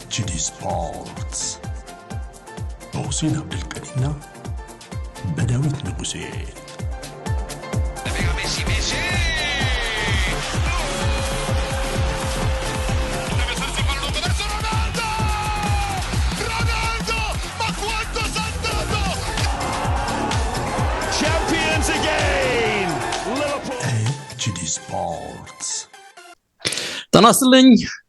HD Sports በሁሴን አብዱልቀዲና በዳዊት ንጉሴ Champions again! HD Sports ተናስተልኝ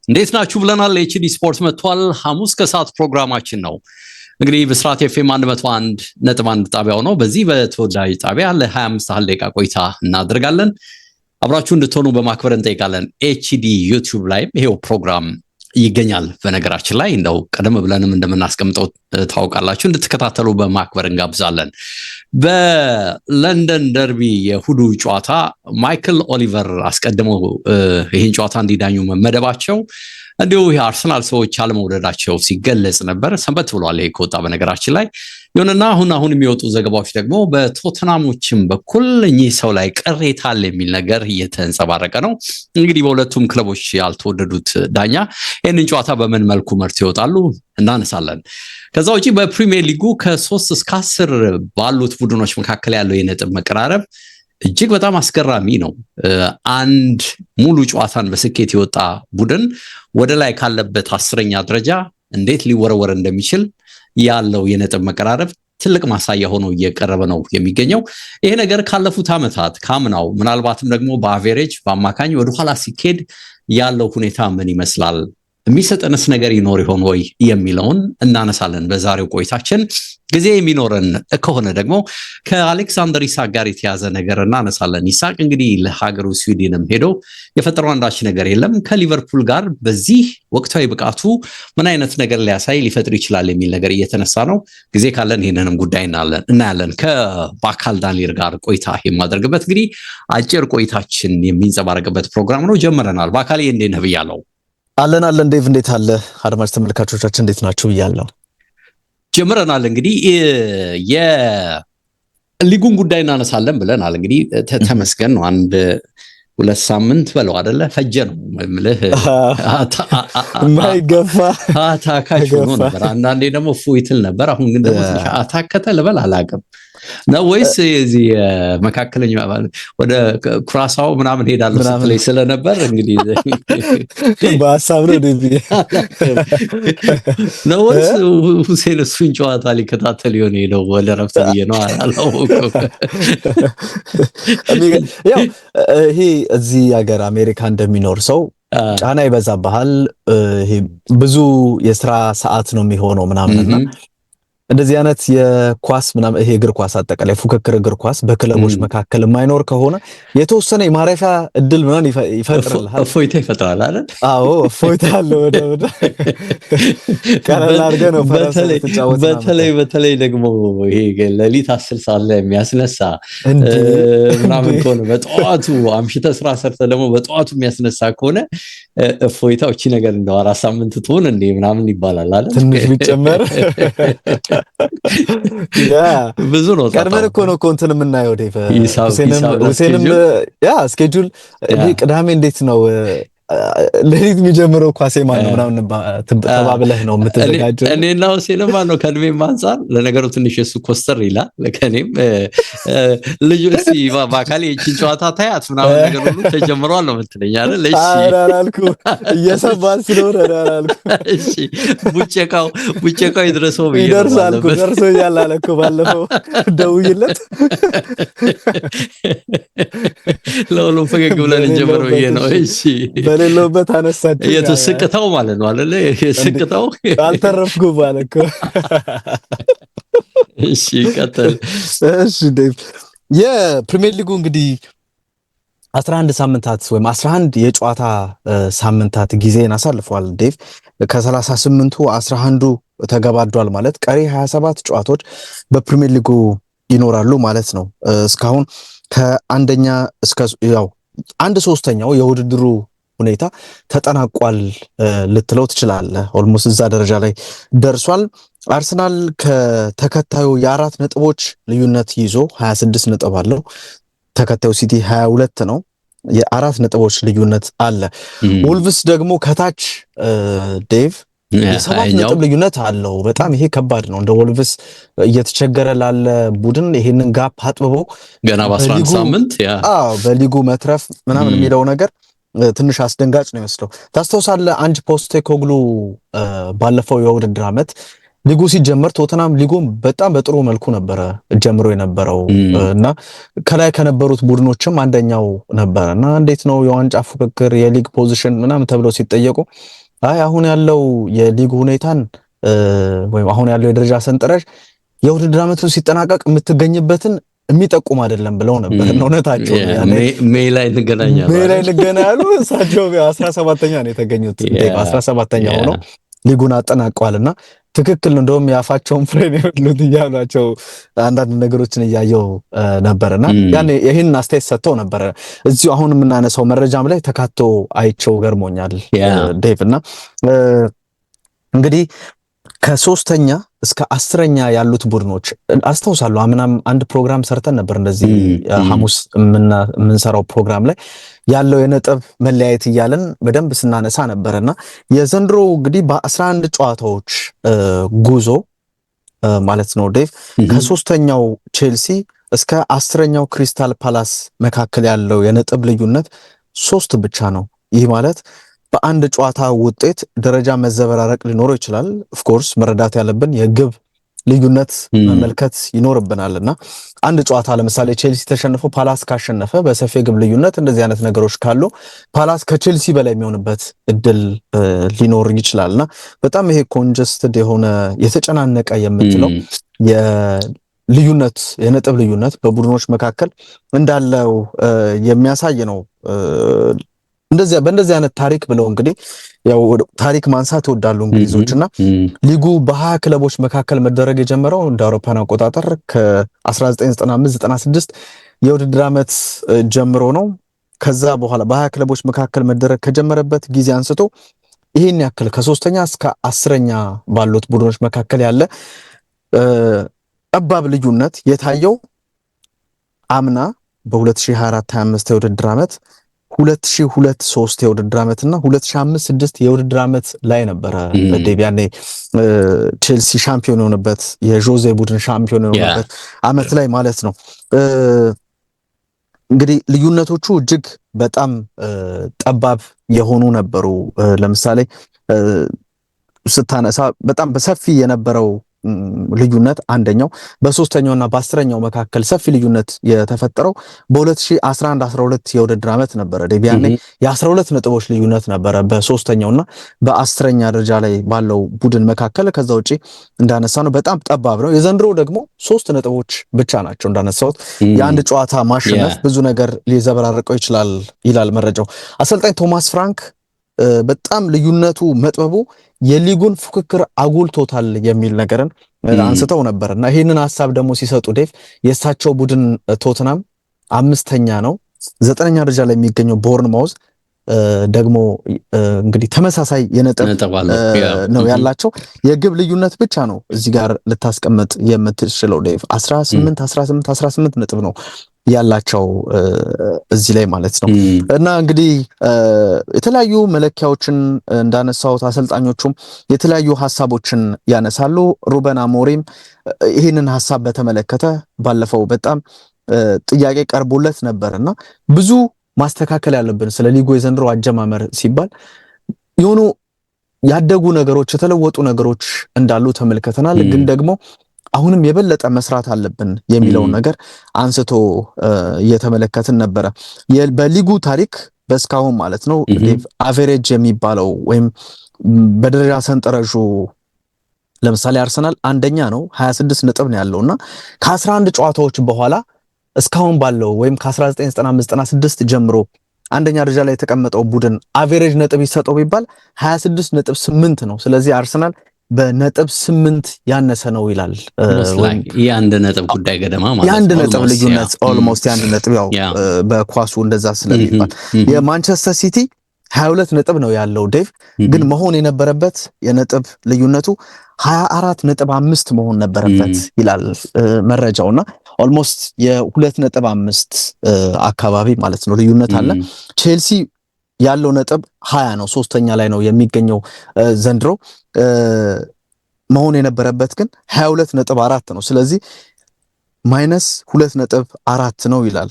እንዴት ናችሁ ብለናል። ኤችዲ ስፖርት መጥቷል። ሐሙስ ከሰዓት ፕሮግራማችን ነው። እንግዲህ በስራት ኤፍኤም 101.1 ጣቢያው ነው። በዚህ በተወዳጅ ጣቢያ ለ25 ደቂቃ ቆይታ እናደርጋለን። አብራችሁ እንድትሆኑ በማክበር እንጠይቃለን። ኤችዲ ዩቲዩብ ላይ ይሄው ፕሮግራም ይገኛል። በነገራችን ላይ እንደው ቀደም ብለንም እንደምናስቀምጠው ታውቃላችሁ፣ እንድትከታተሉ በማክበር እንጋብዛለን። በለንደን ደርቢ የሁዱ ጨዋታ ማይክል ኦሊቨር አስቀድመው ይህን ጨዋታ እንዲዳኙ መመደባቸው እንዲሁ የአርሰናል ሰዎች አለመውደዳቸው ሲገለጽ ነበር። ሰንበት ብሏል ይሄ ከወጣ በነገራችን ላይ። ይሁንና አሁን የሚወጡ ዘገባዎች ደግሞ በቶተናሞችም በኩል እኚህ ሰው ላይ ቅሬታ አለ የሚል ነገር እየተንጸባረቀ ነው። እንግዲህ በሁለቱም ክለቦች ያልተወደዱት ዳኛ ይህንን ጨዋታ በምን መልኩ መርተው ይወጣሉ እናነሳለን። ከዛ ውጪ በፕሪሚየር ሊጉ ከ3 እስከ 10 ባሉት ቡድኖች መካከል ያለው የነጥብ መቀራረብ እጅግ በጣም አስገራሚ ነው። አንድ ሙሉ ጨዋታን በስኬት የወጣ ቡድን ወደ ላይ ካለበት 10ኛ ደረጃ እንዴት ሊወረወር እንደሚችል ያለው የነጥብ መቀራረብ ትልቅ ማሳያ ሆኖ እየቀረበ ነው የሚገኘው። ይሄ ነገር ካለፉት ዓመታት ካምናው ምናልባትም ደግሞ በአቨሬጅ በአማካኝ ወደ ኋላ ሲኬድ ያለው ሁኔታ ምን ይመስላል፣ የሚሰጠንስ ነገር ይኖር ይሆን ወይ የሚለውን እናነሳለን በዛሬው ቆይታችን። ጊዜ የሚኖረን ከሆነ ደግሞ ከአሌክሳንደር ኢሳቅ ጋር የተያዘ ነገር እናነሳለን። ኢሳቅ እንግዲህ ለሀገሩ ስዊድንም ሄዶ የፈጠረው አንዳች ነገር የለም። ከሊቨርፑል ጋር በዚህ ወቅታዊ ብቃቱ ምን አይነት ነገር ሊያሳይ ሊፈጥር ይችላል የሚል ነገር እየተነሳ ነው። ጊዜ ካለን ይህንንም ጉዳይ እናያለን። ከባካል ዳንኤል ጋር ቆይታ የማደርግበት እንግዲህ አጭር ቆይታችን የሚንጸባረቅበት ፕሮግራም ነው። ጀምረናል። ባካል እንዴት ነህ ብያለሁ። አለን ዴቭ፣ እንዴት አለ? አድማጭ ተመልካቾቻችን እንዴት ናችሁ ብያለሁ። ጀምረናል። እንግዲህ የሊጉን ጉዳይ እናነሳለን ብለናል። እንግዲህ ተመስገን ነው። 1-2 ሳምንት በለው አይደለ ፈጀ ነው የምልህ። ማይገፋ አታካሽ ሆኖ ነበር። አንዳንዴ ደግሞ ፉይትል ነበር። አሁን ግን ደግሞ አታከተ ልበል አላውቅም ነው ወይስ እዚህ መካከለኛ ወደ ኩራሳው ምናምን ሄዳለሁ ስትለኝ ስለነበር እንግዲህ በሐሳብ ነው ነው ወይስ ሁሴን እሱን ጨዋታ ሊከታተል ይሆን ሄደው ወደ ረፍት ብዬ ነው አላውቅም። ያው ይሄ እዚህ ሀገር አሜሪካ እንደሚኖር ሰው ጫና ይበዛብሃል። ይሄ ብዙ የስራ ሰዓት ነው የሚሆነው ምናምንና እንደዚህ አይነት የኳስ ምናምን ይሄ እግር ኳስ አጠቃላይ ፉክክር እግር ኳስ በክለቦች መካከል የማይኖር ከሆነ የተወሰነ የማረፊያ እድል ምናምን ይፈጥራል። እፎይታ ይፈጥራል አይደል? አዎ እፎይታ አለው። ወደ ቀለል አድርገህ ነው በተለይ ደግሞ ይሄ ለሊት 10 ሰዓት ላይ የሚያስነሳ ምናምን ከሆነ በጠዋቱ አምሽተህ ስራ ሰርተህ ደግሞ በጠዋቱ የሚያስነሳ ከሆነ እፎይታው እቺ ነገር እንደው 4 ሳምንት ትሆን እንዴ ምናምን ይባላል አይደል? ትንሽ ቢጨመር ብዙ ነው። ቀድመን እኮ ነው እንትን የምናየው ዴቭ። ሁሴንም ስኬጁል ቅዳሜ እንዴት ነው ለሊት የሚጀምረው ኳስ ማን ነው ምናምን ተባብለህ ነው የምትዘጋጀው? እኔና ሁሴንም ነው ከእድሜም አንፃር ለነገሩ ትንሽ እሱ ኮስተር ይላል። ለከኔም ልጅ እስቲ ባካል የቺን ጨዋታ ታያት ምናምን ነገር ሁሉ ተጀምሯል ነው የምትለኝ አይደል? እሺ አላልኩም እየሰባን ስለሆነ አላልኩም። እሺ ቡጨቃው ይድረሰው ብዬ ይደርሳል እኮ ደርሶኛል አለ እኮ ባለፈው ደውዬለት ለሁሉም ፈገግ ብለን እንጀምር ብዬ ነው። እሺ በሌለበት አነሳችሁ የተስቅታው ማለት ነው አይደለ? የስቅታው አልተረፍኩም ማለት እኮ። እሺ ቀጥል። እሺ ዴቭ፣ የፕሪሚየር ሊጉ እንግዲህ 11 ሳምንታት ወይም 11 የጨዋታ ሳምንታት ጊዜን አሳልፈዋል ዴቭ። ከ38ቱ 11ዱ ተገባዷል ማለት ቀሪ 27 ጨዋታዎች በፕሪሚየር ሊጉ ይኖራሉ ማለት ነው። እስካሁን ከአንደኛ እስከ ያው 1/3 የውድድሩ ሁኔታ ተጠናቋል ልትለው ትችላለህ። ኦልሞስት እዛ ደረጃ ላይ ደርሷል። አርሰናል ከተከታዩ የ4 ነጥቦች ልዩነት ይዞ 26 ነጥብ አለው። ተከታዩ ሲቲ 22 ነው። የ4 ነጥቦች ልዩነት አለ። ወልቭስ ደግሞ ከታች ዴቭ የ7 ነጥብ ልዩነት አለው። በጣም ይሄ ከባድ ነው። እንደ ወልቭስ እየተቸገረ ላለ ቡድን ይሄንን ጋፕ አጥብቦ ገና በ11 ሳምንት በሊጉ መትረፍ ምናምን የሚለው ነገር ትንሽ አስደንጋጭ ነው ይመስለው። ታስታውሳለህ አንጅ ፖስቴኮግሉ ባለፈው የውድድር ዓመት ሊጉ ሲጀመር ቶተናም ሊጉን በጣም በጥሩ መልኩ ነበረ ጀምሮ የነበረው እና ከላይ ከነበሩት ቡድኖችም አንደኛው ነበርና እንዴት ነው የዋንጫ ፉክክር የሊግ ፖዚሽን ምናምን ተብሎ ሲጠየቁ አሁን ያለው የሊግ ሁኔታን ወይም አሁን ያለው የደረጃ ሰንጠረዥ የውድድር ዓመቱ ሲጠናቀቅ የምትገኝበትን የሚጠቁም አይደለም ብለው ነበር። እውነታቸው ሜይ ላይ እንገናኛሉ። እሳቸው 17ኛ ነው የተገኙት። 17ኛ ሆነው ሊጉን አጠናቀዋልና ትክክል ነው። እንደውም ያፋቸውን ፍሬ ነው ያሉት እያሏቸው አንዳንድ ነገሮችን እያየው ነበርና ያኔ ይሄን አስተያየት ሰጥተው ነበር። እዚሁ አሁን የምናነሳው መረጃም ላይ ተካቶ አይቸው ገርሞኛል ዴቭ። እና እንግዲህ ከ3ኛ እስከ 10ኛ ያሉት ቡድኖች አስተውሳለሁ። አምናም አንድ ፕሮግራም ሰርተን ነበር እንደዚህ ሐሙስ የምንሰራው ፕሮግራም ላይ ያለው የነጥብ መለያየት እያለን በደንብ ስናነሳ ነበርና የዘንድሮ እንግዲህ በ11 ጨዋታዎች ጉዞ ማለት ነው ዴቭ ከ3ኛው ቼልሲ እስከ 10ኛው ክሪስታል ፓላስ መካከል ያለው የነጥብ ልዩነት 3 ብቻ ነው። ይህ ማለት በአንድ ጨዋታ ውጤት ደረጃ መዘበራረቅ ሊኖረው ይችላል። ኦፍ ኮርስ መረዳት ያለብን የግብ ልዩነት መመልከት ይኖርብናልና አንድ ጨዋታ ለምሳሌ ቼልሲ ተሸንፎ ፓላስ ካሸነፈ በሰፊ ግብ ልዩነት እንደዚህ አይነት ነገሮች ካሉ ፓላስ ከቼልሲ በላይ የሚሆንበት እድል ሊኖር ይችላልና በጣም ይሄ ኮንጀስትድ የሆነ የተጨናነቀ የምትለው የልዩነት የነጥብ ልዩነት በቡድኖች መካከል እንዳለው የሚያሳይ ነው። በእንደዚህ አይነት ታሪክ ብለው እንግዲህ ያው ታሪክ ማንሳት ይወዳሉ እንግሊዞችና ሊጉ በ20 ክለቦች መካከል መደረግ የጀመረው እንደ አውሮፓውያን አቆጣጠር ከ1995-96 የውድድር ዓመት ጀምሮ ነው። ከዛ በኋላ በ20 ክለቦች መካከል መደረግ ከጀመረበት ጊዜ አንስቶ ይሄን ያክል ከ3ኛ እስከ 10ኛ ባሉት ቡድኖች መካከል ያለ ጠባብ ልዩነት የታየው አምና በ2024-25 የውድድር ዓመት 2002-3 የውድድር ዓመትና 2005-6 የውድድር ዓመት ላይ ነበረ። ዴቪያኔ ቼልሲ ሻምፒዮን የሆነበት የጆዜ ቡድን ሻምፒዮን የሆነበት ዓመት ላይ ማለት ነው። እንግዲህ ልዩነቶቹ እጅግ በጣም ጠባብ የሆኑ ነበሩ። ለምሳሌ ስታነሳ በጣም በሰፊ የነበረው ልዩነት አንደኛው በ3ኛውና በ10ኛው መካከል ሰፊ ልዩነት የተፈጠረው በ2011-12 የውድድር ዓመት ነበረ። ዴቪያኔ የ12 ነጥቦች ልዩነት ነበረ በ3ኛውና በ10ኛ ደረጃ ላይ ባለው ቡድን መካከል። ከዛ ውጪ እንዳነሳ ነው በጣም ጠባብ ነው። የዘንድሮ ደግሞ 3 ነጥቦች ብቻ ናቸው። እንዳነሳሁት የአንድ ጨዋታ ማሸነፍ ብዙ ነገር ሊዘበራርቀው ይችላል ይላል መረጃው። አሰልጣኝ ቶማስ ፍራንክ በጣም ልዩነቱ መጥበቡ የሊጉን ፉክክር አጉልቶታል የሚል ነገርን አንስተው ነበርና ይሄንን ሐሳብ ደግሞ ሲሰጡ ዴቭ የእሳቸው ቡድን ቶተናም 5ኛ ነው። 9ኛ ደረጃ ላይ የሚገኘው ቦርንማውዝ ደግሞ እንግዲህ ተመሳሳይ የነጥብ ነው ያላቸው። የግብ ልዩነት ብቻ ነው እዚህ ጋር ልታስቀምጥ የምትችለው ዴቭ 18 ነጥብ ነው ያላቸው እዚህ ላይ ማለት ነው። እና እንግዲህ የተለያዩ መለኪያዎችን እንዳነሳሁት አሰልጣኞቹም የተለያዩ ሐሳቦችን ያነሳሉ። ሩበን አሞሪም ይህንን ሐሳብ በተመለከተ ባለፈው በጣም ጥያቄ ቀርቦለት ነበርና ብዙ ማስተካከል ያለብን ስለ ሊጉ የዘንድሮ አጀማመር ሲባል የሆኑ ያደጉ ነገሮች የተለወጡ ነገሮች እንዳሉ ተመልክተናል። ግን ደግሞ አሁንም የበለጠ መስራት አለብን የሚለውን ነገር አንስቶ እየተመለከትን ነበረ። በሊጉ ታሪክ በስካሁን ማለት ነው አቨሬጅ የሚባለው ወይም በደረጃ ሰንጠረዡ ለምሳሌ አርሰናል አንደኛ ነው 26 ነጥብ ነው ያለውና ከ11 ጨዋታዎች በኋላ እስካሁን ባለው ወይም ከ1995-96 ጀምሮ አንደኛ ደረጃ ላይ የተቀመጠው ቡድን አቨሬጅ ነጥብ ይሰጠው ቢባል 26.8 ነው። ስለዚህ አርሰናል በነጥብ 8 ያነሰ ነው ይላል። የአንድ ነጥብ ጉዳይ ገደማ ማለት የአንድ ነጥብ ልዩነት ኦልሞስት የአንድ ነጥብ ያው በኳሱ እንደዛ ስለሚባል የማንቸስተር ሲቲ 22 ነጥብ ነው ያለው ዴቭ። ግን መሆን የነበረበት የነጥብ ልዩነቱ 24.5 መሆን ነበረበት ይላል መረጃውና ኦልሞስት የ2.5 አካባቢ ማለት ነው ልዩነት አለ። ቼልሲ ያለው ነጥብ 20 ነው። ሶስተኛ ላይ ነው የሚገኘው ዘንድሮ መሆን የነበረበት ግን 22.4 ነው። ስለዚህ -2.4 ነው ይላል።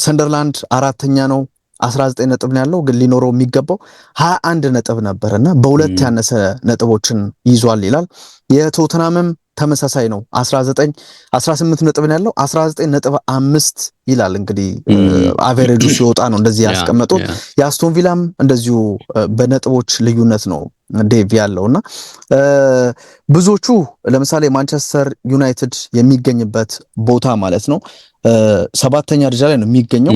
ሰንደርላንድ አራተኛ ነው 19 ነጥብ ነው ያለው፣ ግን ሊኖረው የሚገባው 21 ነጥብ ነበርና በሁለት ያነሰ ነጥቦችን ይዟል ይላል። የቶተናምም ተመሳሳይ ነው 18 ነጥብ ነው ያለው 19.5 ይላል። እንግዲህ አቨሬጁ ሲወጣ ነው እንደዚህ ያስቀመጡት። የአስቶን ቪላም እንደዚሁ በነጥቦች ልዩነት ነው ዴቭ ያለውና ብዙዎቹ ለምሳሌ ማንቸስተር ዩናይትድ የሚገኝበት ቦታ ማለት ነው 7ኛ ደረጃ ላይ ነው የሚገኘው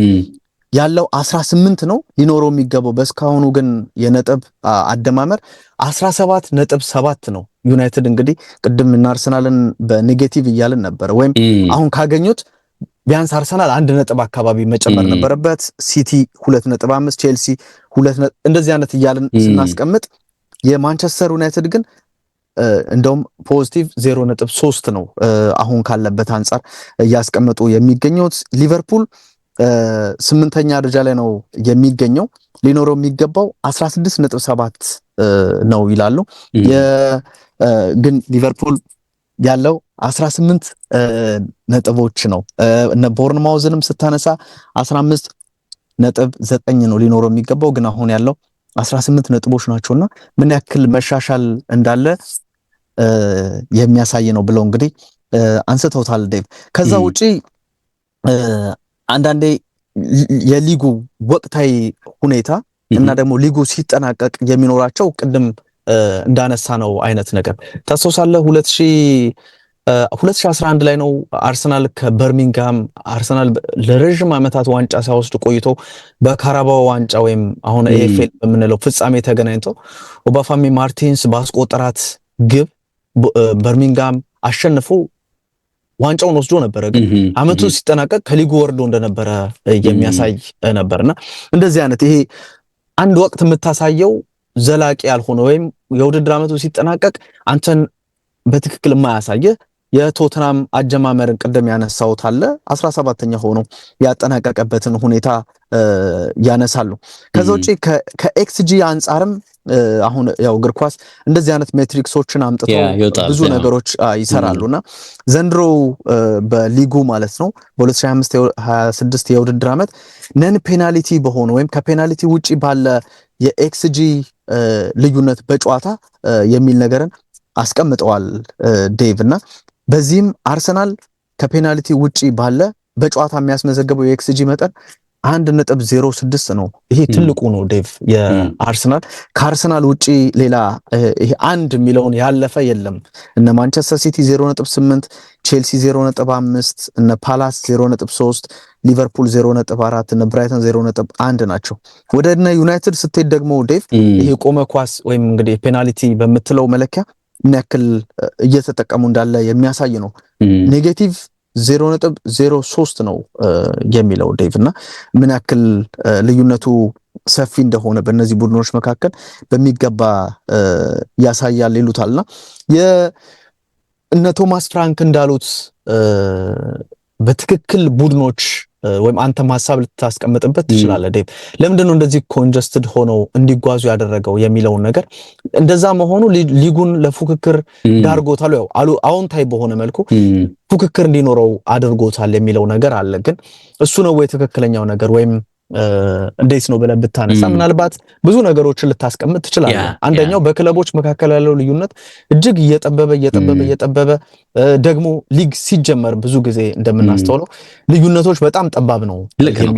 ያለው 18 ነው ሊኖረው የሚገባው በስካሁኑ ግን የነጥብ አደማመር 17.7 ነው። ዩናይትድ እንግዲህ ቅድም እና አርሰናልን በኔጌቲቭ እያልን ነበር ወይም አሁን ካገኙት ቢያንስ አርሰናል 1 ነጥብ አካባቢ መጨመር ነበረበት፣ ሲቲ 2.5 ቼልሲ 2 እንደዚህ አይነት እያልን ስናስቀምጥ የማንቸስተር ዩናይትድ ግን እንደውም ፖዚቲቭ 0.3 ነው አሁን ካለበት አንፃር እያስቀመጡ የሚገኙት። ሊቨርፑል 8ኛ ደረጃ ላይ ነው የሚገኘው ሊኖረው የሚገባው 16.7 ነው ይላሉ። ግን ሊቨርፑል ያለው 18 ነጥቦች ነው። እነ ቦርንማውዝንም ስታነሳ 15.9 ነው ሊኖረው የሚገባው ግን አሁን ያለው 18 ነጥቦች ናቸውና ምን ያክል መሻሻል እንዳለ የሚያሳይ ነው ብለው እንግዲህ አንስተውታል ዴቭ። ከዛ ውጪ አንዳንዴ የሊጉ ወቅታዊ ሁኔታ እና ደግሞ ሊጉ ሲጠናቀቅ የሚኖራቸው ቅድም እንዳነሳ ነው አይነት ነገር ታስታውሳለህ 2011 ላይ ነው አርሰናል ከበርሚንግሃም አርሰናል ለረጅም ዓመታት ዋንጫ ሳይወስድ ቆይቶ በካራባኦ ዋንጫ ወይም አሁን ኤኤፍኤል በምንለው ፍጻሜ ተገናኝቶ ኦባፋሚ ማርቲንስ ባስቆጠራት ግብ በርሚንግሃም አሸንፎ ዋንጫውን ወስዶ ነበር። ግን አመቱ ሲጠናቀቅ ከሊጉ ወርዶ እንደነበረ የሚያሳይ ነበርና እንደዚህ አይነት ይሄ አንድ ወቅት የምታሳየው ዘላቂ ያልሆነ ወይም የውድድር አመቱ ሲጠናቀቅ አንተን በትክክል የማያሳየ የቶተናም አጀማመርን ቀደም ያነሳውት አለ 17ኛ ሆኖ ያጠናቀቀበትን ሁኔታ ያነሳሉ። ከዛ ውጪ ከኤክስጂ አንፃርም አሁን ያው እግር ኳስ እንደዚህ አይነት ሜትሪክሶችን አምጥተው ብዙ ነገሮች ይሰራሉና ዘንድሮ በሊጉ ማለት ነው በ2025-26 የውድድር አመት ነን ፔናልቲ በሆነ ወይም ከፔናልቲ ውጪ ባለ የኤክስጂ ልዩነት በጨዋታ የሚል ነገርን አስቀምጠዋል ዴቭ እና በዚህም አርሰናል ከፔናልቲ ውጪ ባለ በጨዋታ የሚያስመዘግበው የኤክስጂ መጠን 1.06 ነው። ይሄ ትልቁ ነው ዴቭ የአርሰናል ከአርሰናል ውጪ ሌላ ይሄ አንድ ሚሊዮን ያለፈ የለም። እነ ማንቸስተር ሲቲ 0.8 ቼልሲ 0.5 እነ ፓላስ 0.3 ሊቨርፑል 0.4 እነ ብራይተን 0.1 ናቸው። ወደ እነ ዩናይትድ ስትሄድ ደግሞ ዴቭ ይሄ ቆመ ኳስ ወይም እንግዲህ ፔናልቲ በምትለው መለኪያ ምን ያክል እየተጠቀሙ እንዳለ የሚያሳይ ነው። ኔጌቲቭ 0.03 ነው የሚለው ዴቭ እና ምን ያክል ልዩነቱ ሰፊ እንደሆነ በእነዚህ ቡድኖች መካከል በሚገባ ያሳያል ይሉታልና የእነ ቶማስ ፍራንክ እንዳሉት በትክክል ቡድኖች ወይም አንተም ሀሳብ ልታስቀምጥበት ትችላለህ ዴቭ ለምንድን ነው እንደዚህ ኮንጀስትድ ሆነው እንዲጓዙ ያደረገው የሚለውን ነገር እንደዛ መሆኑ ሊጉን ለፉክክር ዳርጎታል ያው አዎንታዊ በሆነ መልኩ ፉክክር እንዲኖረው አድርጎታል የሚለው ነገር አለ። ግን እሱ ነው ወይ ትክክለኛው ነገር ወይም እንዴት ነው ብለህ ብታነሳ ምናልባት ብዙ ነገሮችን ልታስቀምጥ ትችላለህ። አንደኛው በክለቦች መካከል ያለው ልዩነት እጅግ እየጠበበ ደግሞ ሊግ ሲጀመር ብዙ ጊዜ እንደምናስተውለው ልዩነቶች በጣም ጠባብ ነው።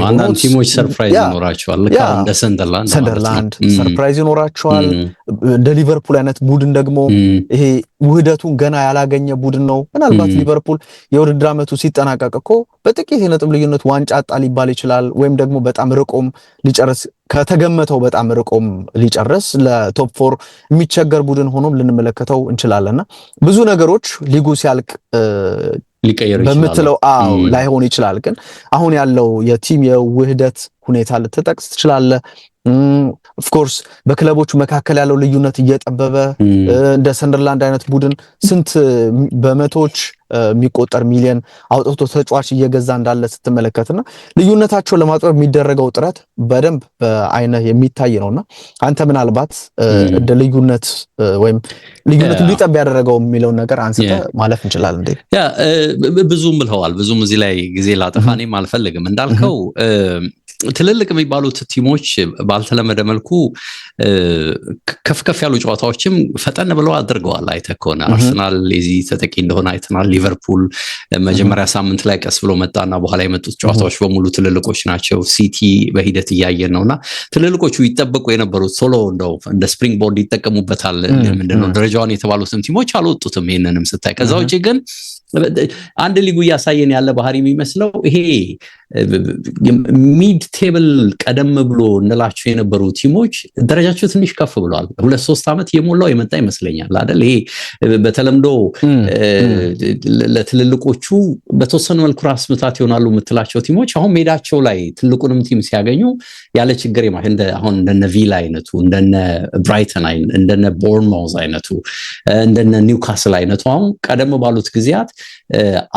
አንዳንድ ቲሞች ሰርፕራይዝ ይኖራቸዋል እንደ ሰንደርላንድ ሰርፕራይዝ ይኖራቸዋል። እንደ ሊቨርፑል አይነት ቡድን ደግሞ ይሄ ውህደቱን ገና ያላገኘ ቡድን ነው። ምናልባት ሊቨርፑል የውድድር አመቱ ሲጠናቀቅ እኮ በጥቂት የነጥብ ልዩነት ዋንጫ አጣ ሊባል ይችላል ወይም ደግሞ በጣም ርቆም ሊጨርስ ከተገመተው በጣም ርቆም ሊጨርስ ለቶፕ 4 የሚቸገር ቡድን ሆኖም ልንመለከተው እንችላለንና ብዙ ነገሮች ሊጉ ሲያልቅ ሊቀየሩ ይችላል በመትለው ላይሆን ይችላል። ግን አሁን ያለው የቲም የውህደት ሁኔታ ልትጠቅስ ትችላለህ። ኦፍ ኮርስ በክለቦቹ መካከል ያለው ልዩነት እየጠበበ እንደ ሰንደርላንድ አይነት ቡድን ስንት በመቶዎች የሚቆጠር ሚሊዮን አውጥቶ ተጫዋች እየገዛ እንዳለ ስትመለከትና ልዩነታቸውን ለማጥበብ የሚደረገው ጥረት በደንብ በአይነ የሚታይ ነውና አንተ ምናልባት እንደ ልዩነት ወይም ልዩነቱ ሊጠብ ያደረገው የሚለው ነገር አንስተ ማለፍ እንችላለን እንዴ? ያ ብዙም ብለዋል። ብዙም እዚህ ላይ ጊዜ ላጠፋኔም አልፈልግም። እንዳልከው ትልልቅ የሚባሉት ቲሞች ባልተለመደ መልኩ ከፍ ያሉ ጨዋታዎችም ፈጠን ብለው አድርገዋል። አይተህ ከሆነ አርሰናል የዚህ ተጠቂ እንደሆነ አይተናል። ሊቨርፑል መጀመሪያ ሳምንት ላይ ቀስ ብሎ መጣና በኋላ የመጡት ጨዋታዎች በሙሉ ትልልቆች ናቸው። ሲቲ በሂደት እያየን ነውና ትልልቆቹ ይጠበቁ የነበሩት ቶሎ እንደው እንደ ስፕሪንግ ቦርድ ይጠቀሙበታል ምንድነው ደረጃውን የተባሉትም ቲሞች አልወጡትም። ይሄንንም ስታይ ከዛ ውጪ ግን አንድ ሊጉ ያሳየን ያለ ባህሪ የሚመስለው ይሄ ሚድ ቴብል ቀደም ብሎ እንላቸው የነበሩ ቲሞች ደረጃቸው ትንሽ ከፍ ብሏል። 2-3 አመት የሞላው የመጣ ይመስለኛል አይደል? ይሄ በተለምዶ ለትልልቆቹ በተወሰነ መልኩ ራስ ምታት ይሆናሉ የምትላቸው ቲሞች አሁን ሜዳቸው ላይ ትልቁንም ቲም ሲያገኙ ያለ ችግር እንደ አሁን እንደነ ቪላ አይነቱ እንደነ ብራይተን እንደነ ቦርንማውዝ አይነቱ እንደነ ኒውካስል አይነቱ አሁን ቀደም ባሉት ጊዜያት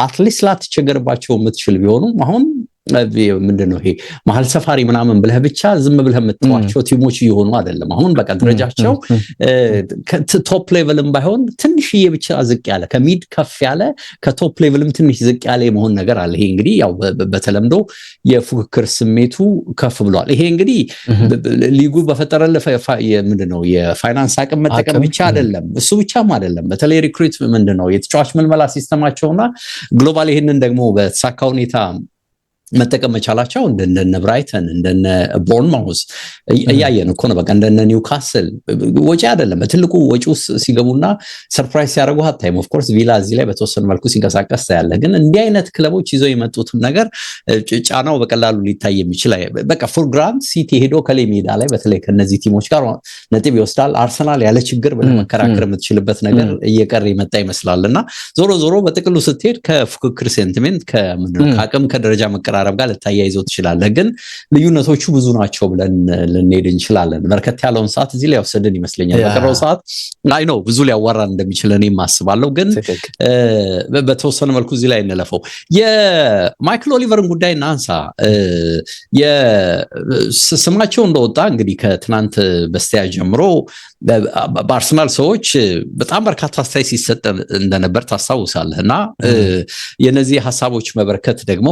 አትሊስት ላትቸገርባቸው የምትችል ቢሆኑ አሁን ምንድነው ይሄ መሀል ሰፋሪ ምናምን ብለህ ብቻ ዝም ብለህ የምትዋቸው ቲሞች እየሆኑ አይደለም። አሁን በቃ ደረጃቸው ቶፕ ሌቭልም ባይሆን ትንሽዬ ብቻ ዝቅ ያለ ከሚድ ከፍ ያለ ከቶፕ ሌቭልም ትንሽ ዝቅ ያለ የመሆን ነገር አለ። ይሄ እንግዲህ ያው በተለምዶ የፉክክር ስሜቱ ከፍ ብሏል። ይሄ እንግዲህ ሊጉ በፈጠረልህ ምንድነው የፋይናንስ አቅም መጠቀም ብቻ አይደለም፣ እሱ ብቻም አይደለም። በተለይ ሪክሩት ምንድነው የተጫዋች መልመላ ሲስተማቸውና ግሎባል ይሄንን ደግሞ በተሳካ ሁኔታ መጠቀም መቻላቸው እንደነ ብራይተን እንደነ ቦርንማውዝ እያየን እኮ ነው። በቃ እንደነ ኒውካስል ወጪ አይደለም በትልቁ ወጪ ውስጥ ሲገቡና ሰርፕራይዝ ያደርጉ ሀብታም ኦፍ ኮርስ ቪላ እዚህ ላይ በተወሰነ መልኩ ሲንቀሳቀስ ታያለህ። ግን እንዲህ አይነት ክለቦች ይዘው የመጡት ነገር ጫናው በቀላሉ ሊታይ የሚችል በቃ ፎር ግራንት ሲቲ ሄዶ ከሌ ሜዳ ላይ በተለይ ከነዚህ ቲሞች ጋር ነጥብ ይወስዳል። አርሰናል ያለ ችግር በመከራከር የምትችልበት ነገር እየቀረ ይመጣ ይመስላልና ዞሮ በጥቅሉ ስትሄድ ከፉክክር ሴንቲሜንት ከአቅም ከደረጃ መቀራረብ ጋር ልታያይዘው ትችላለህ። ግን ልዩነቶቹ ብዙ ናቸው ብለን ልንሄድ እንችላለን። በርከት ያለውን ሰዓት እዚህ ላይ ወሰድን ይመስለኛል። በቀረው ሰዓት አይ ነው ብዙ ሊያወራን እንደሚችል እኔም አስባለሁ። ግን በተወሰነ መልኩ እዚህ ላይ እንለፈው። የማይክል ኦሊቨርን ጉዳይ እናንሳ። ስማቸው እንደወጣ እንግዲህ ከትናንት በስቲያ ጀምሮ በአርሰናል ሰዎች በጣም በርካታ አስተያየት ሲሰጥ እንደነበር ታስታውሳለህና የነዚህ ሀሳቦች መበርከት ደግሞ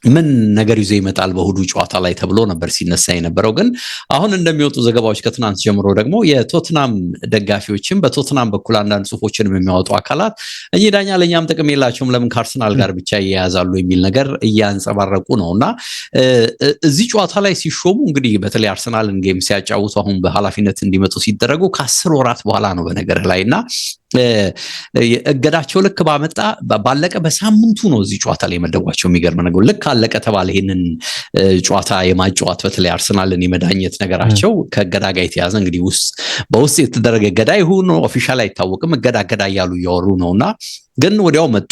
ምን ነገር ይዞ ይመጣል በእሁዱ ጨዋታ ላይ ተብሎ ነበር ሲነሳ የነበረው። ግን አሁን እንደሚወጡ ዘገባዎች ከትናንት ጀምሮ ደግሞ የቶትናም ደጋፊዎችም በቶትናም በኩል አንዳንድ ጽሁፎችን የሚያወጡ አካላት እኚህ ዳኛ ለኛም ጥቅም የላቸውም ለምን ከአርሰናል ጋር ብቻ ይያያዛሉ የሚል ነገር እያንጸባረቁ ነውና እዚህ ጨዋታ ላይ ሲሾሙ እንግዲህ በተለይ አርሰናልን ጌም ሲያጫውቱ አሁን በኃላፊነት እንዲመጡ ሲደረጉ ከ10 ወራት በኋላ ነው በነገር ላይና እገዳቸው ልክ ባለቀ በሳምንቱ ነው እዚህ ጨዋታ ላይ መደቧቸው። የሚገርም ነገር ልክ አለቀ ተባለ። ይሄንን ጨዋታ የማጫወት በተለይ አርሰናልን የመዳኘት ነገራቸው ከእገዳ ጋር የተያዘ እንግዲህ በውስጥ የተደረገ እገዳ ይሁን ኦፊሻል አይታወቅም። እገዳ እያሉ እያወሩ ነውና ግን ወዲያው መጡ።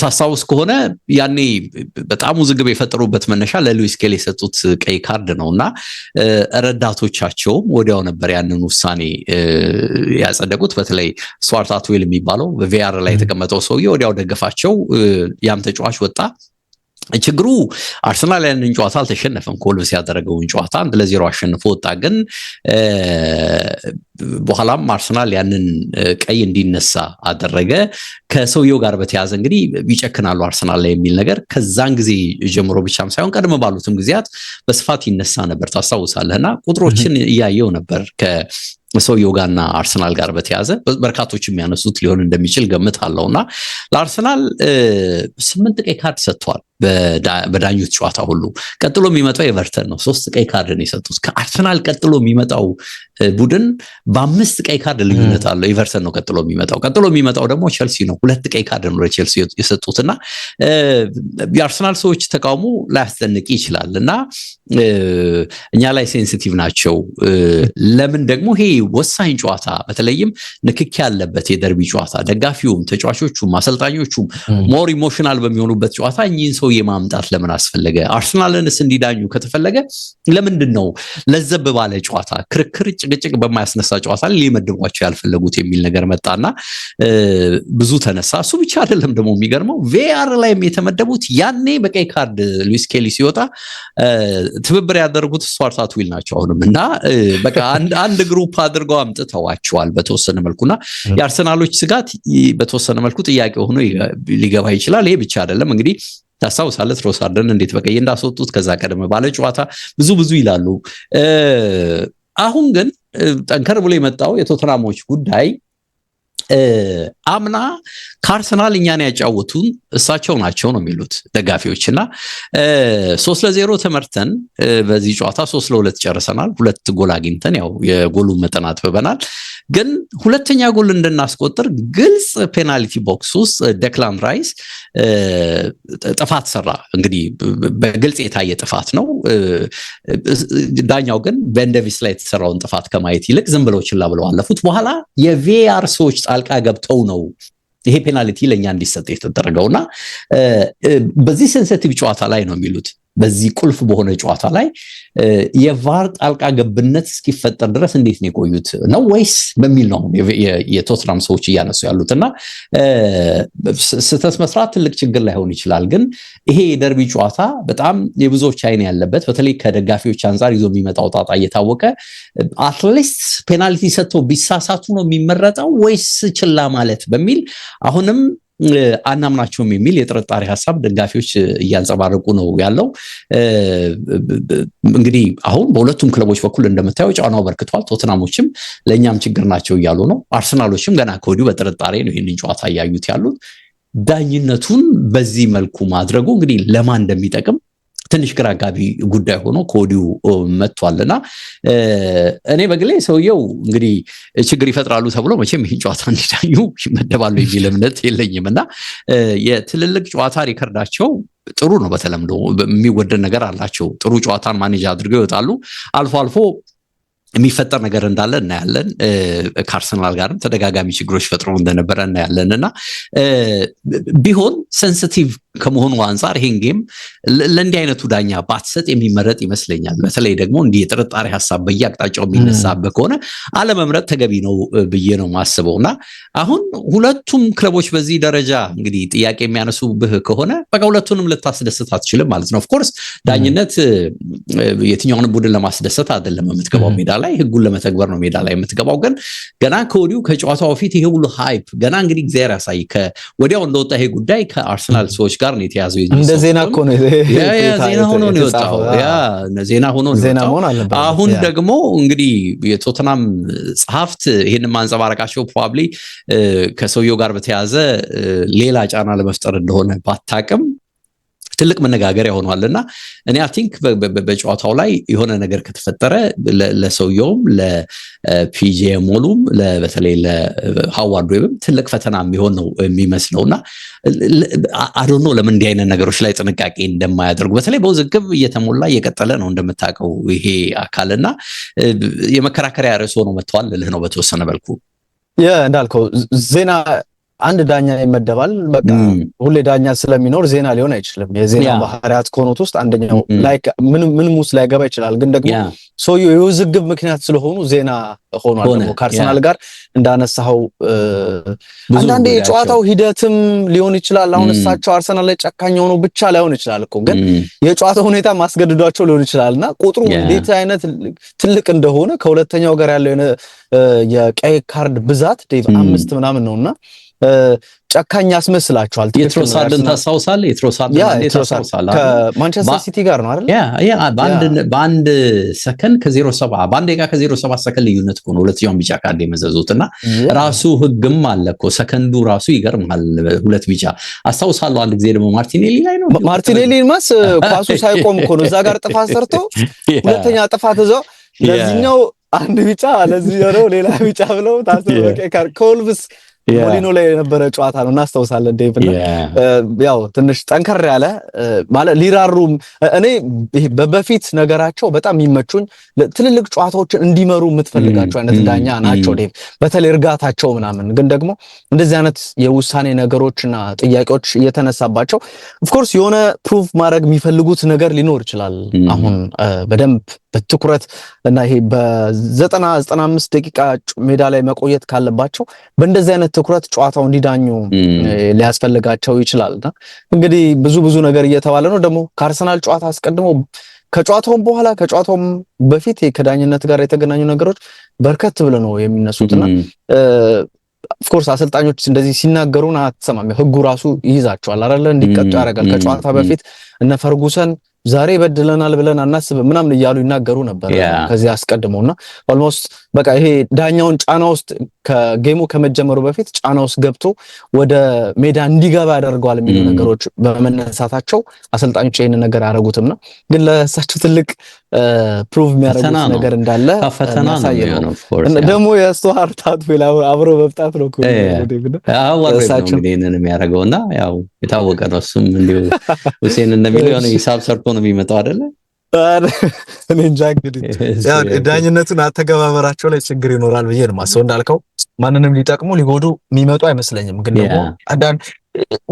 ታስታውስ ከሆነ ያኔ በጣም ውዝግብ የፈጠሩበት መነሻ ለሉዊስ ኬሊ የሰጡት ቀይ ካርድ ነውና ረዳቶቻቸውም ወዲያው ነበር ያንን ውሳኔ ያጸደቁት። በተለይ ስቱዋርት አትዌል የሚባለው በቪአር ላይ የተቀመጠው ሰውዬ ወዲያው ደገፋቸው። ያም ተጫዋች ወጣ። ችግሩ አርሰናል ያንን ጨዋታ አልተሸነፈም። ኮልብስ ያደረገውን ጨዋታ 1-0 አሸንፎ ወጣ። ግን በኋላም አርሰናል ያንን ቀይ እንዲነሳ አደረገ። ከሰውየው ጋር በተያዘ እንግዲህ ይጨክናሉ አርሰናል ላይ የሚል ነገር ከዛን ጊዜ ጀምሮ ብቻም ሳይሆን ቀድሞ ባሉትም ጊዜያት በስፋት ይነሳ ነበር ታስታውሳለህና ቁጥሮችን እያየው ነበር ሰውየው ጋርና አርሰናል ጋር በተያዘ በርካቶች የሚያነሱት ሊሆን እንደሚችል ገምታለሁና ለአርሰናል 8 ቀይ ካርድ ሰጥቷል በዳኞች ጨዋታ ሁሉ። ቀጥሎ የሚመጣው ኤቨርተን ነው። 3 ቀይ ካርድ ነው የሰጡት። ከአርሰናል ቀጥሎ የሚመጣው ቡድን በ5 ቀይ ካርድ ልዩነት አለው። ኤቨርተን ነው ቀጥሎ የሚመጣው ደግሞ ቼልሲ ነው። 2 ቀይ ካርድ ነው ለቼልሲ የሰጡትና የአርሰናል ሰዎች ተቃውሞ ላያስደንቅ ይችላልና እኛ ላይ ሴንሲቲቭ ናቸው። ለምን ደግሞ ይሄ ወሳኝ ጨዋታ በተለይም ንክኪ ያለበት የደርቢ ጨዋታ ደጋፊውም ተጫዋቾቹም አሰልጣኞቹም ሞር ኢሞሽናል በሚሆኑበት ጨዋታ እኚህን ሰው የማምጣት ለምን አስፈለገ? አርሰናልንስ እንዲዳኙ ከተፈለገ ለምንድነው ለዘብ ባለ ጨዋታ ክርክር ጭቅጭቅ በማያስነሳ ጨዋታ ሊመድቧቸው ያልፈለጉት የሚል ነገር መጣና ብዙ ተነሳ። እሱ ብቻ አይደለም ደግሞ የሚገርመው ቪአር ላይም የተመደቡት ያኔ በቀይ ካርድ ሉዊስ ኬሊ ሲወጣ ትብብር ያደረጉት ስቱዋርት አትዊል ናቸው አሁንም እና በቃ አንድ ግሩፕ አድርገው አምጥተዋቸዋል በተወሰነ መልኩና የአርሰናሎች ስጋት በተወሰነ መልኩ ጥያቄ ሆኖ ሊገባ ይችላል። ይሄ ብቻ አይደለም እንግዲህ ታሳውሳለህ ትሮሳርደን እንዴት በቀይ እንዳስወጡት ከዛ ቀደም ባለ ጨዋታ ብዙ ይላሉ። አሁን ግን ጠንከር ብሎ የመጣው የቶተናሞች ጉዳይ አምና ከአርሰናል እኛን ያጫወቱን እሳቸው ናቸው ነው የሚሉት ደጋፊዎችና 3-0 ተመርተን በዚህ ጨዋታ 3-2 ጨርሰናል። 2 ጎል አግኝተን ያው የጎሉ መጠን አጥብበናል። ግን ሁለተኛ ጎል እንድናስቆጥር ግልጽ ፔናልቲ ቦክስ ውስጥ ዴክላን ራይስ ጥፋት ሰራ። እንግዲህ በግልጽ የታየ ጥፋት ነው። ዳኛው ግን በኤንደቪስ ላይ የተሰራውን ጥፋት ከማየት ይልቅ ዝም ብለው ችላ ብለው አለፉት። በኋላ የቪአር ሰዎች ጣልቃ ገብተው ነው ይሄ ፔናልቲ ለኛ እንዲሰጥ የተደረገውና በዚህ ሴንሲቲቭ ጨዋታ ላይ ነው የሚሉት በዚህ ቁልፍ በሆነ ጨዋታ ላይ የቫር ጣልቃ ገብነት እስኪፈጠር ድረስ እንዴት ነው የቆዩት ነው ወይስ በሚል ነው የቶትናም ሰዎች እያነሱ ያሉትና ስህተት መስራት ትልቅ ችግር ላይሆን ይችላል። ግን ይሄ የደርቢ ጨዋታ በጣም የብዙዎች አይን ያለበት በተለይ ከደጋፊዎች አንፃር ይዞ የሚመጣው ጣጣ እየታወቀ አትሊስት ፔናልቲ ሰጥተው ቢሳሳቱ ነው የሚመረጠው ወይስ ችላ ማለት በሚል አሁንም አናምናቸውም የሚል የጥርጣሬ ሐሳብ ደጋፊዎች እያንጸባረቁ ነው ያለው። እንግዲህ አሁን በሁለቱም ክለቦች በኩል እንደምታየው ጫናው በርክቷል። ቶተናሞችም ለኛም ችግር ናቸው እያሉ ነው። አርሰናሎችም ገና ከወዲሁ በጥርጣሬ ነው ይሄንን ጨዋታ እያዩት ያሉት። ዳኝነቱን በዚህ መልኩ ማድረጉ እንግዲህ ለማን እንደሚጠቅም ትንሽ ግራ አጋቢ ጉዳይ ሆኖ ከወዲሁ መጥቷልና እኔ በግሌ ሰውየው እንግዲህ ችግር ይፈጥራሉ ተብሎ መቼም ይህን ጨዋታ እንዲዳኙ ይመደባሉ የሚል እምነት የለኝምና የትልልቅ ጨዋታ ሪከርዳቸው ጥሩ ነው። በተለምዶ የሚወደድ ነገር አላቸው። ጥሩ ጨዋታን ማኔጅ አድርገው ይወጣሉ። አልፎ አልፎ የሚፈጠር ነገር እንዳለ እናያለን። ከአርሰናል ጋርም ተደጋጋሚ ችግሮች ፈጥሮ እንደነበረ እናያለንና ቢሆን ሴንሲቲቭ ከመሆኑ አንፃር ይሄን ጌም ለእንዲህ አይነቱ ዳኛ ባትሰጥ የሚመረጥ ይመስለኛል። በተለይ ደግሞ እንዲህ የጥርጣሬ ሐሳብ በየአቅጣጫው የሚነሳበት ከሆነ አለመምረጥ ተገቢ ነው ብዬ ነው ማስበውና አሁን ሁለቱም ክለቦች በዚህ ደረጃ እንግዲህ ጥያቄ የሚያነሱብህ ከሆነ በቃ ሁለቱንም ልታስደስት አትችልም ማለት ነው። ኦፍ ኮርስ ዳኝነት የትኛውንም ቡድን ለማስደሰት አይደለም የምትገባው ሜዳ ላይ ህጉን ለመተግበር ነው ሜዳ ላይ የምትገባው። ግን ገና ከወዲሁ ከጨዋታው በፊት ይሄ ሁሉ ሃይፕ ገና እንግዲህ እግዚአብሔር ያሳይ ከወዲያው እንደወጣ ይሄ ጉዳይ ከአርሰናል ሰዎች ጋር ነው የተያዘው። እንደ ዜና እኮ ነው ዜና ሆኖ ነው የወጣው። ዜና ሆኖ ነው የወጣው። አሁን ደግሞ እንግዲህ የቶተናም ጸሐፍት ይሄንን ማንጸባረቃቸው ፕሮባብሊ ከሰውየው ጋር በተያዘ ሌላ ጫና ለመፍጠር እንደሆነ ባታቅም ትልቅ መነጋገሪያ ሆኗልና እኔ አይ ቲንክ በጨዋታው ላይ የሆነ ነገር ከተፈጠረ ለሰውየውም ለፒጂኤሞሉም በተለይ ለሃዋርድ ዌብም ትልቅ ፈተና የሚሆን ነው የሚመስለውና አዶኖ ለምን እንዲህ አይነት ነገሮች ላይ ጥንቃቄ እንደማያደርጉ በተለይ በውዝግብ እየተሞላ እየቀጠለ ነው እንደምታውቀው ይሄ አካልና የመከራከሪያ ርዕስ ሆኖ መጥቷል ልህ ነው በተወሰነ መልኩ እንዳልከው ዜና አንድ ዳኛ ይመደባል። በቃ ሁሌ ዳኛ ስለሚኖር ዜና ሊሆን አይችልም። የዜና ባህሪያት ከሆኑት ውስጥ አንደኛው ላይክ ምንም ውስጥ ላይገባ ይችላል። ግን ደግሞ ሰውየው የውዝግብ ምክንያት ስለሆኑ ዜና ሆኗል። ደግሞ ከአርሰናል ጋር እንዳነሳው አንዳንዴ የጨዋታው ሂደትም ሊሆን ይችላል። አሁን እሳቸው አርሰናል ላይ ጨካኝ ሆኖ ብቻ ላይሆን ይችላል እኮ ግን የጨዋታው ሁኔታ ማስገድዷቸው ሊሆን ይችላልና ቁጥሩ እንዴት አይነት ትልቅ እንደሆነ ከሁለተኛው ጋር ያለው የቀይ ካርድ ብዛት ዴቭ 5 ምናምን ነውና ጨካኝ ያስመስላችኋል። የትሮሳርድን ታሳውሳለህ? የትሮሳርድን ከማንቸስተር ሲቲ ጋር ነው አይደል? ያ በአንድ ሰከንድ ከ07 በአንድ ደቂቃ ከ07 ሰከንድ ልዩነት እኮ ነው ሁለተኛውን ቢጫ ካርድ የመዘዙትና ራሱ ህግም አለ እኮ ሰከንዱ ራሱ ይገርማል። ሁለት ቢጫ አስታውሳለሁ። አንድ ጊዜ ደግሞ ማርቲኔሊ ላይ ነው ማስ ኳሱ ሳይቆም እኮ ነው እዛ ጋር ጥፋት ሰርቶ ሁለተኛ ጥፋት እዛው ለዚህኛው አንድ ቢጫ ለዚህ ነው ሌላ ቢጫ ብለው ታስበቀ ኮልብስ ሞሊኖ ላይ የነበረ ጨዋታ ነው እናስታውሳለን ዴቭ እና ያው ትንሽ ጠንከር ያለ ማለት ሊራሩ እኔ በፊት ነገራቸው በጣም የሚመቹኝ ትልልቅ ጨዋታዎችን እንዲመሩ የምትፈልጋቸው አይነት ዳኛ ናቸው ዴቭ በተለይ እርጋታቸው ምናምን ግን ደግሞ እንደዚህ አይነት የውሳኔ ነገሮችና ጥያቄዎች እየተነሳባቸው ኦፍ ኮርስ የሆነ ፕሩቭ ማድረግ የሚፈልጉት ነገር ሊኖር ይችላል አሁን በደንብ በትኩረት እና ይሄ በ95 ደቂቃ ሜዳ ላይ መቆየት ካለባቸው በእንደዚህ አይነት ትኩረት ጨዋታው እንዲዳኙ ሊያስፈልጋቸው ይችላልና እንግዲህ ብዙ ነገር እየተባለ ነው ደግሞ ከአርሰናል ጨዋታ አስቀድሞ ከጨዋታውም በኋላ ከጨዋታውም በፊት ከዳኝነት ጋር የተገናኙ ነገሮች በርከት ብለው ነው የሚነሱትና ኦፍ ኮርስ አሰልጣኞች እንደዚህ ሲናገሩና አትሰማም ህጉ ራሱ ይይዛቸዋል አይደል እንዲቀጡ ያደርጋል ከጨዋታ በፊት እነ ፈርጉሰን ዛሬ በድለናል ብለን አናስብ ምናምን ይያሉ ይናገሩ ነበር ከዚህ አስቀድሞና ኦልሞስት በቃ ይሄ ዳኛውን ጫና ውስጥ ከጌሙ ከመጀመሩ በፊት ጫና ውስጥ ገብቶ ወደ ሜዳ እንዲገባ ያደርገዋል የሚሉ ነገሮች በመነሳታቸው አሰልጣኞች ይሄን ነገር ያደረጉትምና ግን ለሳቸው ትልቅ ፕሩቭ የሚያደርጉት ነገር እንዳለ ያሳያል ደግሞ የስቱዋርት ታትዌል አብሮ መብጣት ነው እሳቸው እንግዲህንን የሚያደርገውና ያው የታወቀ ነው እሱም እንዲሁ ሁሴን እንደሚለው የሆነ ሂሳብ ሰርቶ ነው የሚመጣው አይደለ እኔ እንጃ እንግዲህ ያው ዳኝነቱን አተገባበራቸው ላይ ችግር ይኖራል ብዬ ነው ማሰው እንዳልከው ማንንም ሊጠቅሙ ሊጎዱ የሚመጡ አይመስለኝም ግን ደግሞ አንዳንድ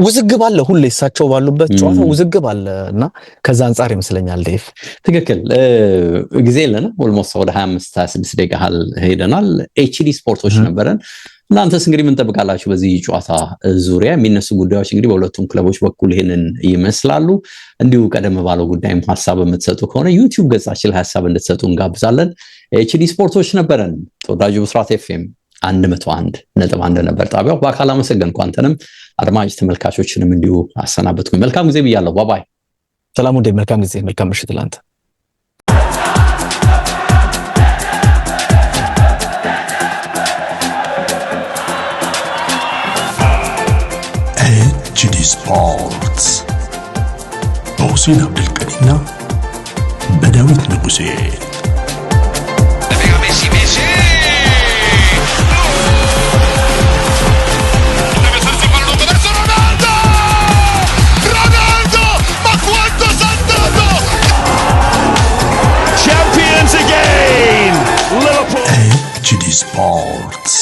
ውዝግብ አለ ሁሌ እሳቸው ባሉበት ጨዋታ ውዝግብ አለና ከዛ አንፃር ይመስለኛል ዴቭ ትክክል ጊዜ የለና ኦልሞስት ወደ 25 26 ደቂቃ ሄደናል ኤችዲ ስፖርቶች ነበረን እናንተስ እንግዲህ ምን ተጠብቃላችሁ በዚህ ጨዋታ ዙሪያ የሚነሱ ጉዳዮች እንግዲህ በሁለቱም ክለቦች በኩል ይሄንን ይመስላሉ እንዲሁ ቀደም ባለው ጉዳይም ሐሳብ የምትሰጡ ከሆነ ዩቲዩብ ገጻችን ላይ ሐሳብ እንድትሰጡ እንጋብዛለን ኤችዲ ስፖርቶች ነበረን ተወዳጁ ብስራት ኤፍኤም 101.1 ነበር ጣቢያው በአካል አመሰግናለሁ አንተንም አድማጭ ተመልካቾችንም እንዲሁ አሰናበትኩኝ መልካም ጊዜ ብያለሁ ባባይ ሰላም ወደ መልካም ጊዜ መልካም ምሽት ላንተ ኤችዲ ስፖርትስ በሁሴን አብዱልቀኒና በዳዊት ንጉሴ Champions again! Liverpool! ኤችዲ ስፖርትስ